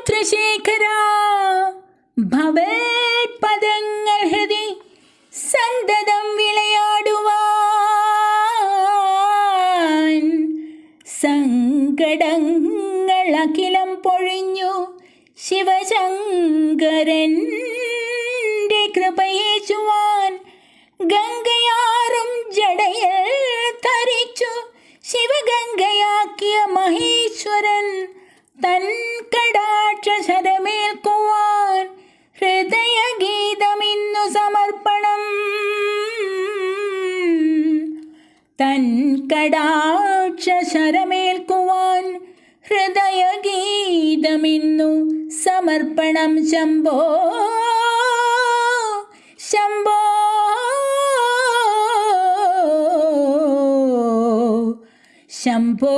സമുദ്രശേഖര ഭവേത്പദങ്ങൾ ഹൃദി സന്തതം വിളയാടുവാൻ സങ്കടങ്ങൾ അഖിലം പൊഴിഞ്ഞു ശിവശങ്കരൻ്റെ കൃപയേശുവാൻ ഗംഗയാറും ജടയിൽ ധരിച്ചു ശിവഗംഗയാക്കിയ മഹേശ്വരൻ തൻ കടാക്ഷരമേൽക്കുവാൻ ഹൃദയഗീതമിന്നു സമർപ്പണം. തൻ കടാക്ഷരമേൽക്കുവാൻ ഹൃദയഗീതമിന്നു സമർപ്പണം. ശംഭോ ശംഭോ ശംഭോ